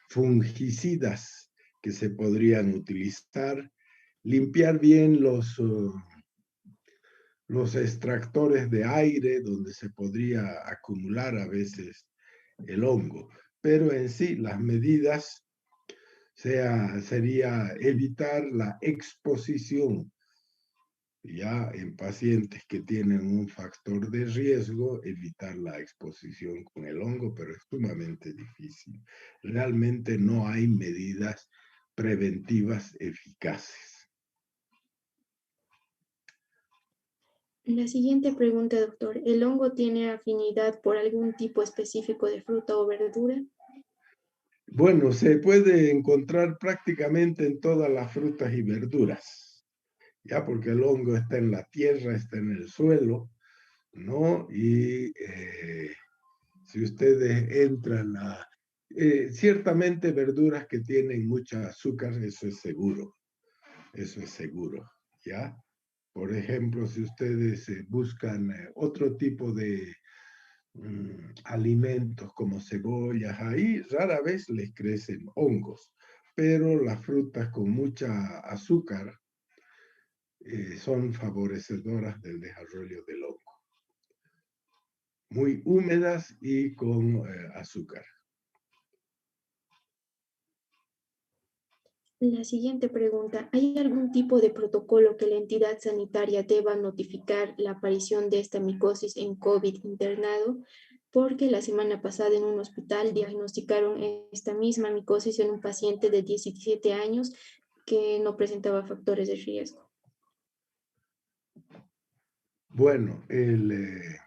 fungicidas que se podrían utilizar, limpiar bien los extractores de aire donde se podría acumular a veces el hongo, pero en sí las medidas sería evitar la exposición ya en pacientes que tienen un factor de riesgo, evitar la exposición con el hongo, pero es sumamente difícil. Realmente no hay medidas preventivas eficaces. La siguiente pregunta, doctor. ¿El hongo tiene afinidad por algún tipo específico de fruta o verdura? Bueno, se puede encontrar prácticamente en todas las frutas y verduras, ya porque el hongo está en la tierra, está en el suelo, ¿no? Y si ustedes entran a... ciertamente verduras que tienen mucha azúcar, eso es seguro, ¿ya? Por ejemplo, si ustedes buscan otro tipo de alimentos como cebollas, ahí rara vez les crecen hongos, pero las frutas con mucha azúcar son favorecedoras del desarrollo del hongo. Muy húmedas y con azúcar. La siguiente pregunta. ¿Hay algún tipo de protocolo que la entidad sanitaria deba notificar la aparición de esta micosis en COVID internado? Porque la semana pasada en un hospital diagnosticaron esta misma micosis en un paciente de 17 años que no presentaba factores de riesgo. Bueno, el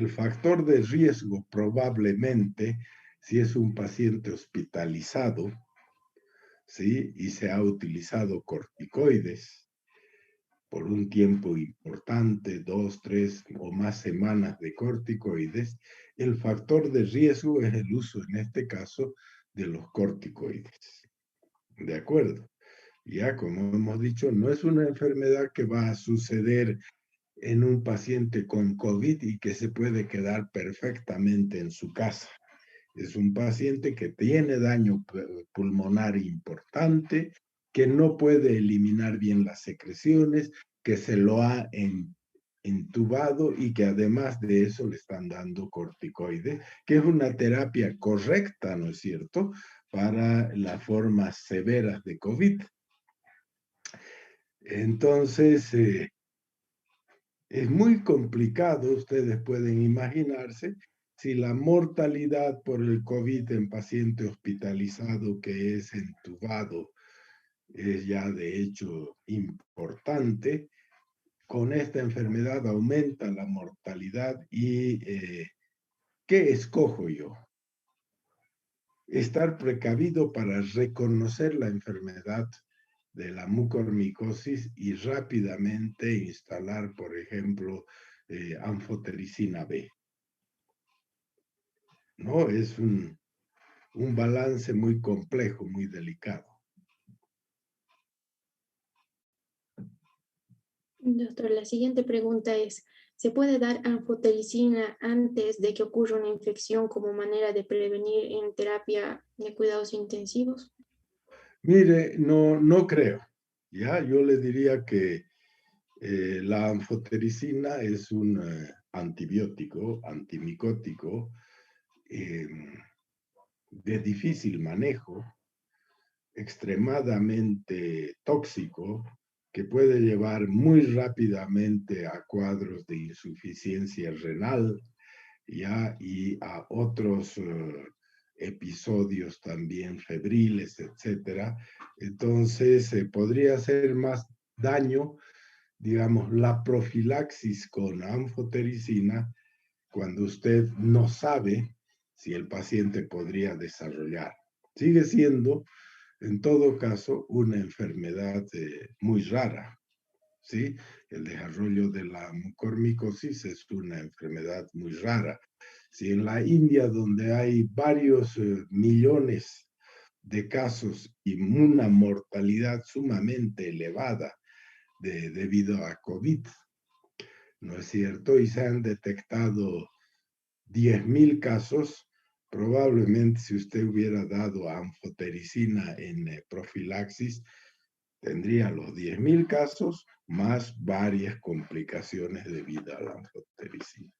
factor de riesgo probablemente, si es un paciente hospitalizado, ¿sí? Y se ha utilizado corticoides por un tiempo importante, 2, 3 o más semanas de corticoides, el factor de riesgo es el uso, en este caso, de los corticoides. ¿De acuerdo? Ya, como hemos dicho, no es una enfermedad que va a suceder en un paciente con COVID y que se puede quedar perfectamente en su casa. Es un paciente que tiene daño pulmonar importante, que no puede eliminar bien las secreciones, que se lo ha entubado y que además de eso le están dando corticoides, que es una terapia correcta, ¿no es cierto?, para las formas severas de COVID. Entonces, es muy complicado, ustedes pueden imaginarse, si la mortalidad por el COVID en paciente hospitalizado que es entubado es ya de hecho importante, con esta enfermedad aumenta la mortalidad y ¿qué escojo yo? Estar precavido para reconocer la enfermedad de la mucormicosis y rápidamente instalar, por ejemplo, anfotericina B. ¿No? Es un balance muy complejo, muy delicado. Doctor, la siguiente pregunta es, ¿se puede dar anfotericina antes de que ocurra una infección como manera de prevenir en terapia de cuidados intensivos? Mire, no creo. Ya, yo le diría que la anfotericina es un antibiótico, antimicótico, eh, de difícil manejo, extremadamente tóxico, que puede llevar muy rápidamente a cuadros de insuficiencia renal, ya, y a otros episodios también febriles, etcétera. Entonces, podría hacer más daño, digamos, la profilaxis con anfotericina cuando usted no sabe si el paciente podría desarrollar. Sigue siendo, en todo caso, una enfermedad muy rara, ¿sí? El desarrollo de la mucormicosis es una enfermedad muy rara. Si en la India, donde hay varios millones de casos y una mortalidad sumamente elevada debido a COVID, ¿no es cierto? Y se han detectado 10.000 casos, probablemente si usted hubiera dado anfotericina en profilaxis, tendría los 10.000 casos más varias complicaciones debido a la anfotericina.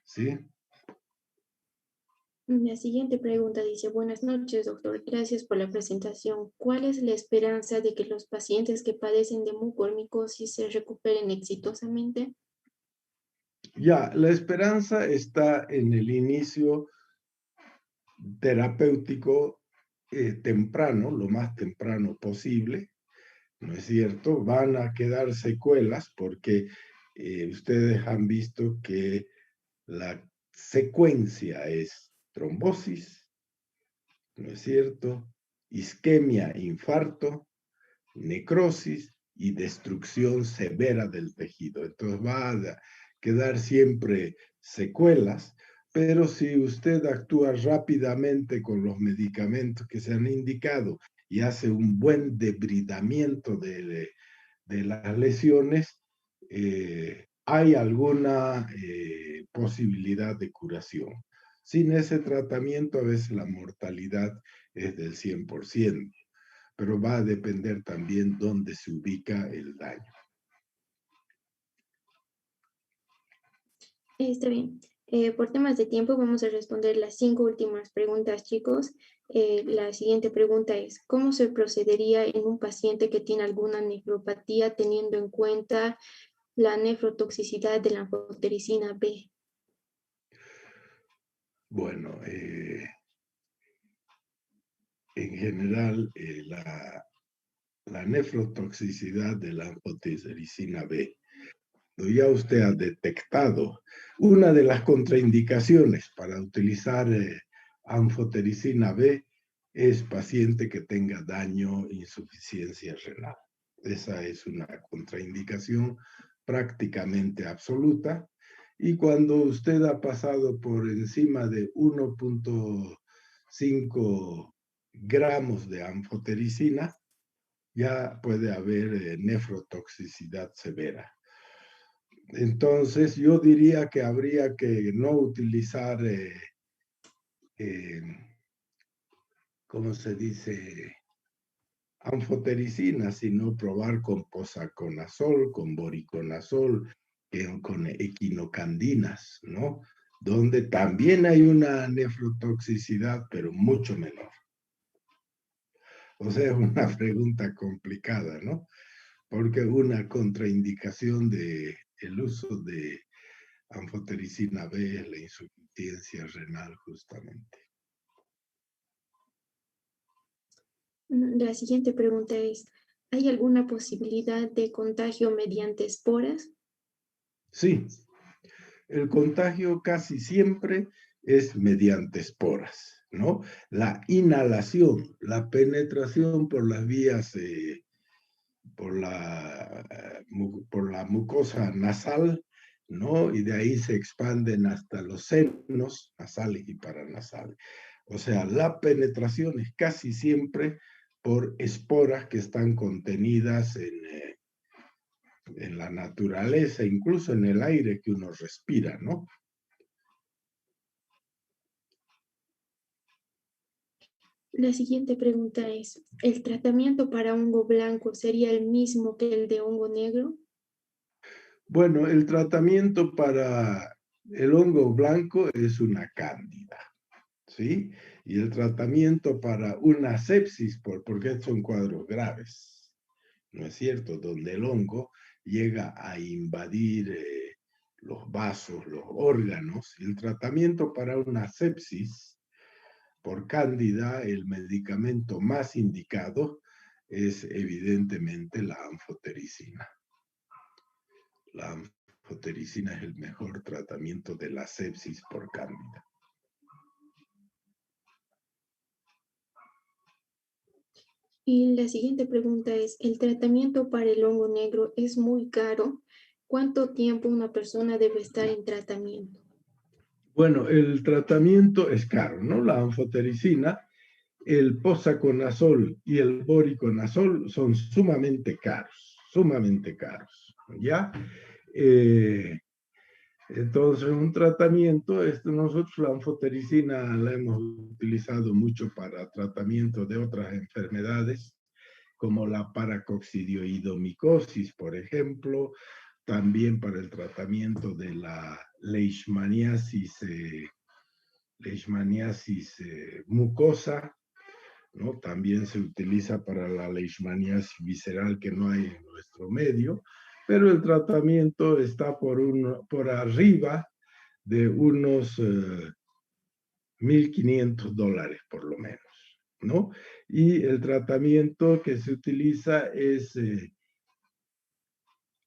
¿Sí? La siguiente pregunta dice, buenas noches, doctor. Gracias por la presentación. ¿Cuál es la esperanza de que los pacientes que padecen de mucormicosis se recuperen exitosamente? Ya, la esperanza está en el inicio terapéutico temprano, lo más temprano posible, ¿no es cierto? Van a quedar secuelas porque ustedes han visto que la secuencia es trombosis, ¿no es cierto? Isquemia, infarto, necrosis y destrucción severa del tejido. Entonces va a quedar siempre secuelas, pero si usted actúa rápidamente con los medicamentos que se han indicado y hace un buen debridamiento de las lesiones, hay alguna posibilidad de curación. Sin ese tratamiento, a veces la mortalidad es del 100%, pero va a depender también dónde se ubica el daño. Está bien. Por temas de tiempo vamos a responder las 5 últimas preguntas, chicos. La siguiente pregunta es, ¿cómo se procedería en un paciente que tiene alguna nefropatía teniendo en cuenta la nefrotoxicidad de la anfotericina B? Bueno, en general, la nefrotoxicidad de la anfotericina B. Ya usted ha detectado una de las contraindicaciones para utilizar anfotericina B es paciente que tenga daño, insuficiencia renal. Esa es una contraindicación prácticamente absoluta. Y cuando usted ha pasado por encima de 1.5 gramos de anfotericina, ya puede haber nefrotoxicidad severa. Entonces, yo diría que habría que no utilizar, ¿cómo se dice? Anfotericina, sino probar con posaconazol, con voriconazol, con equinocandinas, ¿no? Donde también hay una nefrotoxicidad, pero mucho menor. O sea, es una pregunta complicada, ¿no? Porque una contraindicación del uso de anfotericina B es la insuficiencia renal, justamente. La siguiente pregunta es, ¿hay alguna posibilidad de contagio mediante esporas? Sí, el contagio casi siempre es mediante esporas, ¿no? La inhalación, la penetración por las vías, por la mucosa nasal, ¿no? Y de ahí se expanden hasta los senos nasales y paranasales. O sea, la penetración es casi siempre por esporas que están contenidas en la naturaleza, incluso en el aire que uno respira, ¿no? La siguiente pregunta es, ¿el tratamiento para hongo blanco sería el mismo que el de hongo negro? Bueno, el tratamiento para el hongo blanco es una cándida, ¿sí? Y el tratamiento para una sepsis, porque son cuadros graves, ¿no es cierto? Donde el hongo llega a invadir los vasos, los órganos. Y el tratamiento para una sepsis por cándida, el medicamento más indicado es evidentemente la anfotericina. La anfotericina es el mejor tratamiento de la sepsis por cándida. Y la siguiente pregunta es, ¿el tratamiento para el hongo negro es muy caro? ¿Cuánto tiempo una persona debe estar en tratamiento? Bueno, el tratamiento es caro, ¿no? La anfotericina, el posaconazol y el voriconazol son sumamente caros, ¿ya? Entonces, un tratamiento, nosotros la anfotericina la hemos utilizado mucho para tratamiento de otras enfermedades, como la paracoccidioidomicosis, por ejemplo, también para el tratamiento de la leishmaniasis mucosa, ¿no? También se utiliza para la leishmaniasis visceral que no hay en nuestro medio, pero el tratamiento está por arriba de unos $1,500 por lo menos, ¿no? Y el tratamiento que se utiliza es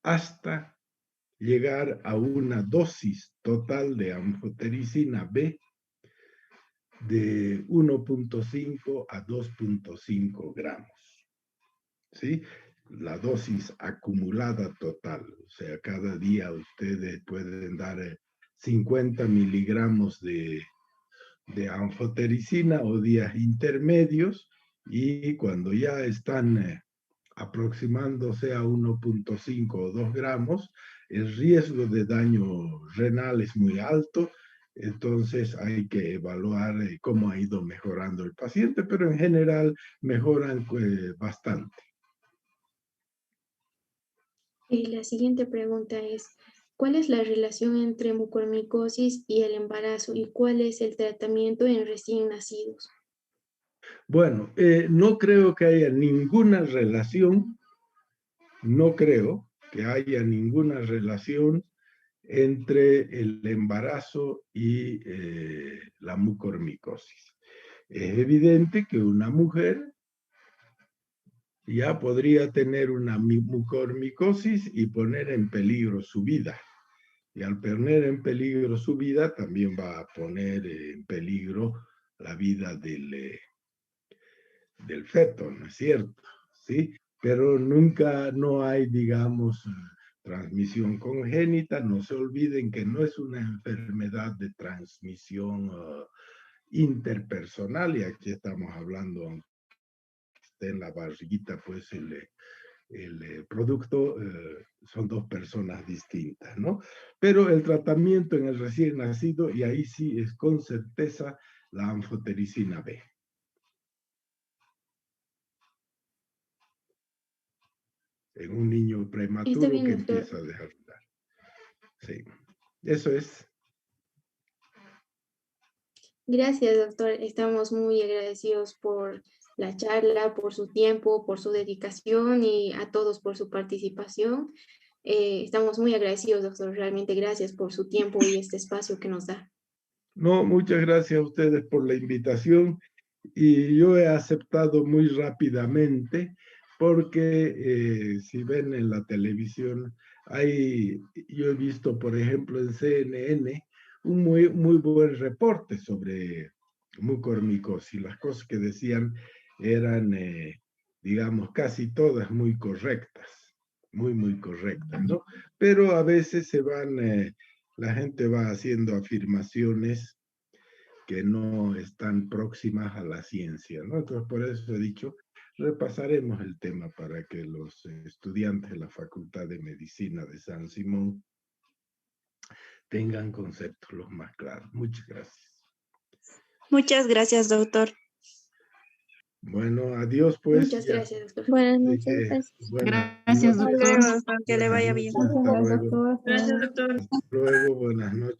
hasta llegar a una dosis total de anfotericina B de 1.5 a 2.5 gramos, ¿sí? La dosis acumulada total, o sea, cada día ustedes pueden dar 50 miligramos de anfotericina o días intermedios, y cuando ya están aproximándose a 1.5 o 2 gramos, el riesgo de daño renal es muy alto. Entonces hay que evaluar cómo ha ido mejorando el paciente, pero en general mejoran bastante. Y la siguiente pregunta es, ¿cuál es la relación entre mucormicosis y el embarazo y cuál es el tratamiento en recién nacidos? Bueno, no creo que haya ninguna relación, no creo que haya ninguna relación entre el embarazo y la mucormicosis. Es evidente que una mujer ya podría tener una mucormicosis y poner en peligro su vida. Y al poner en peligro su vida, también va a poner en peligro la vida del feto, ¿no es cierto? ¿Sí? Pero nunca no hay, digamos, transmisión congénita. No se olviden que no es una enfermedad de transmisión interpersonal, y aquí estamos hablando, aunque esté en la barriguita, pues el producto son dos personas distintas, ¿no? Pero el tratamiento en el recién nacido, y ahí sí es con certeza la anfotericina B. En un niño Está prematuro bien, que doctor. empieza a desarrollar. Sí, eso es. Gracias, doctor. Estamos muy agradecidos por la charla, por su tiempo, por su dedicación y a todos por su participación. Estamos muy agradecidos, doctor. Realmente gracias por su tiempo y este espacio que nos da. No, muchas gracias a ustedes por la invitación, y yo he aceptado muy rápidamente porque si ven en la televisión, yo he visto, por ejemplo, en CNN, un muy buen reporte sobre mucormicosis. Las cosas que decían eran, digamos, casi todas muy correctas, muy correctas, ¿no? Pero a veces la gente va haciendo afirmaciones que no están próximas a la ciencia, ¿no? Entonces, por eso he dicho, repasaremos el tema para que los estudiantes de la Facultad de Medicina de San Simón tengan conceptos los más claros. Muchas gracias. Muchas gracias, doctor. Bueno, adiós pues. Muchas Ya. gracias, doctor. Buenas noches. Buenas Gracias, noches. Hasta luego, doctor. Que le Buenas vaya noches, bien. hasta luego. Gracias, doctor. Hasta luego, buenas noches.